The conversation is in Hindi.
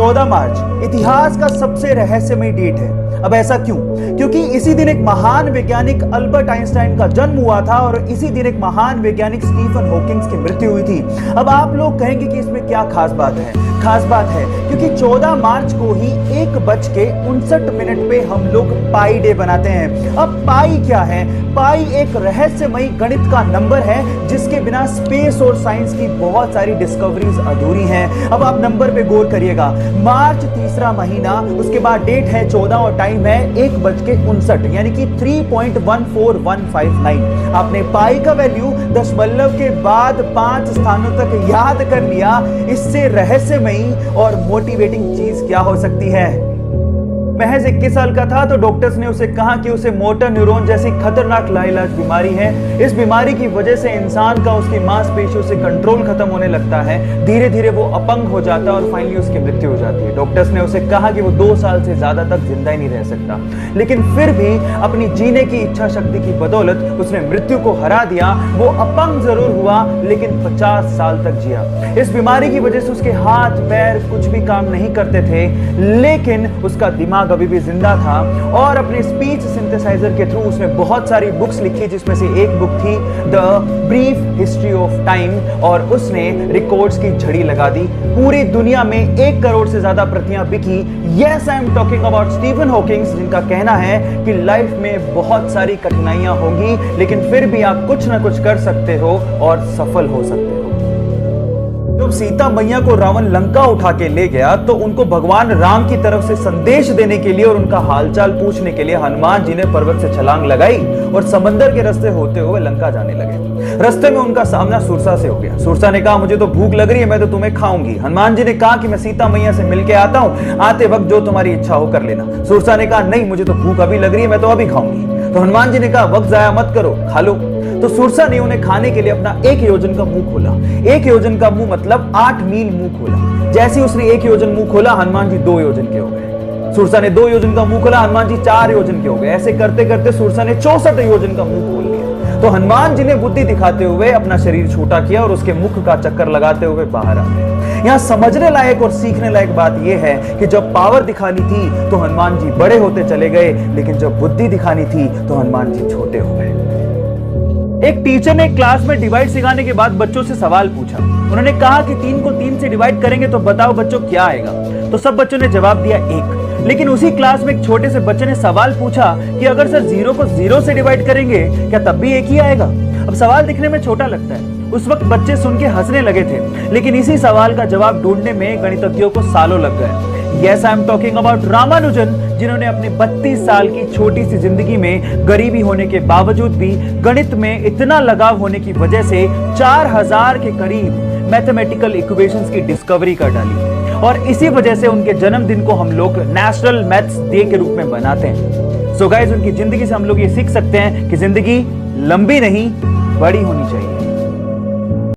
14 मार्च इतिहास का सबसे रहस्यमय डेट है। अब ऐसा क्यों? क्योंकि इसी दिन एक महान वैज्ञानिक अल्बर्ट आइंस्टाइन का जन्म हुआ था और इसी दिन एक महान वैज्ञानिक स्टीफन हॉकिंग की मृत्यु हुई थी। अब आप लोग कहेंगे कि इसमें क्या खास बात है? खास बात है क्योंकि 14 मार्च को ही 1:59 पे हम लोग पाई डे बनाते हैं। अब पाई क्या है? पाई एक रहस्यमयी गणित का नंबर है जिसके बिना स्पेस और साइंस की बहुत सारी डिस्कवरीज अधूरी हैं। अब आप नंबर पे गौर करिएगा, मार्च तीसरा महीना, उसके बाद डेट है 14 और टाइम है 1:59 यानी कि 3.14159। आपने पाई का वैल्यू दशमलव के बाद 5 स्थानों तक याद कर लिया। इससे रहस्यमयी और मोटिवेटिंग चीज क्या हो सकती है? महज 21 साल का था तो डॉक्टर्स ने उसे कहा कि उसे मोटर न्यूरॉन जैसी खतरनाक लाइलाज बीमारी है। इस बीमारी की वजह से इंसान का उसकी मांसपेशियों से कंट्रोल खत्म होने लगता है, धीरे धीरे वो अपंग हो जाता है और फाइनली उसकी मृत्यु हो जाती है। डॉक्टर्स ने उसे कहा कि वो 2 साल से ज्यादा तक जिंदा ही नहीं रह सकता, लेकिन फिर भी अपनी जीने की इच्छा शक्ति की बदौलत उसने मृत्यु को हरा दिया। वो अपंग जरूर हुआ लेकिन 50 साल तक जिया। इस बीमारी की वजह से उसके हाथ पैर कुछ भी काम नहीं करते थे, लेकिन उसका दिमाग अभी भी जिंदा था और अपने स्पीच सिंथेसाइजर के थ्रू उसने बहुत सारी बुक्स लिखी, जिसमें से एक बुक थी the brief history of time, और उसने रिकॉर्ड्स की झड़ी लगा दी। पूरी दुनिया में 1 करोड़ से ज्यादा प्रतियां बिकी। Yes, I am talking about Stephen Hawking, जिनका कहना है कि लाइफ में बहुत सारी कठिनाइयां होंगी लेकिन फिर भी आप कुछ ना कुछ कर सकते हो और सफल हो सकते हो। जब सीता मैया को रावण लंका उठा के ले गया तो उनको भगवान राम की तरफ से संदेश देने के लिए और उनका हालचाल पूछने के लिए हनुमान जी ने पर्वत से छलांग लगाई और समंदर के रास्ते होते हुए लंका जाने लगे। रास्ते में उनका सामना सुरसा से हो गया। सुरसा ने कहा, मुझे तो भूख लग रही है, मैं तो तुम्हें खाऊंगी। हनुमान जी ने कहा कि मैं सीता मैया से मिलके आता हूं, आते वक्त जो तुम्हारी इच्छा हो कर लेना। सुरसा ने कहा, नहीं, मुझे तो भूख अभी लग रही है, मैं तो अभी खाऊंगी। तो हनुमान जी ने कहा, वक्त जाया मत करो, खा लो। तो सुरसा ने उन्हें खाने के लिए अपना 1 योजन का मुंह खोला। 1 योजन का मुंह मतलब 8 मील मुंह खोला। जैसे ही उसने 1 योजन मुंह खोला, हनुमान जी 2 योजन के हो गए। सुरसा ने 2 योजन का मुंह खोला, हनुमान जी 4 योजन के हो गए। ऐसे करते करते सुरसा ने 64 योजन का मुंह खोल लिया। तो हनुमान जी ने बुद्धि दिखाते हुए अपना शरीर छोटा किया और उसके मुख का चक्कर लगाते हुए बाहर आ गए। यहाँ समझने लायक और सीखने लायक बात यह है कि जब पावर दिखानी थी तो हनुमान जी बड़े होते चले गए, लेकिन जब बुद्धि दिखानी थी तो हनुमान जी छोटे हो गए। एक टीचर ने क्लास में डिवाइड सिखाने के बाद बच्चों से सवाल पूछा। उन्होंने कहा कि 3 को 3 से डिवाइड करेंगे तो बताओ बच्चों क्या आएगा? तो सब बच्चों ने जवाब दिया 1। लेकिन उसी क्लास में एक छोटे से बच्चे ने सवाल पूछा कि अगर सर 0 को 0 से डिवाइड करेंगे क्या तब भी 1 ही आएगा? अब सवाल दिखने में छोटा लगता है, उस वक्त बच्चे सुन के हंसने लगे थे, लेकिन इसी सवाल का जवाब ढूंढने में गणितज्ञों को सालों लग गए। Yes, I am talking about Ramanujan, जिन्होंने अपने 32 साल की छोटी सी जिंदगी में गरीबी होने के बावजूद भी गणित में इतना लगाव होने की वजह से 4000 के करीब मैथमेटिकल इक्वेशंस की डिस्कवरी कर डाली और इसी वजह से उनके जन्मदिन को हम लोग नेशनल मैथ्स डे के रूप में मनाते हैं। सो गाइस, उनकी जिंदगी से हम लोग ये सीख सकते हैं कि जिंदगी लंबी नहीं, बड़ी होनी चाहिए।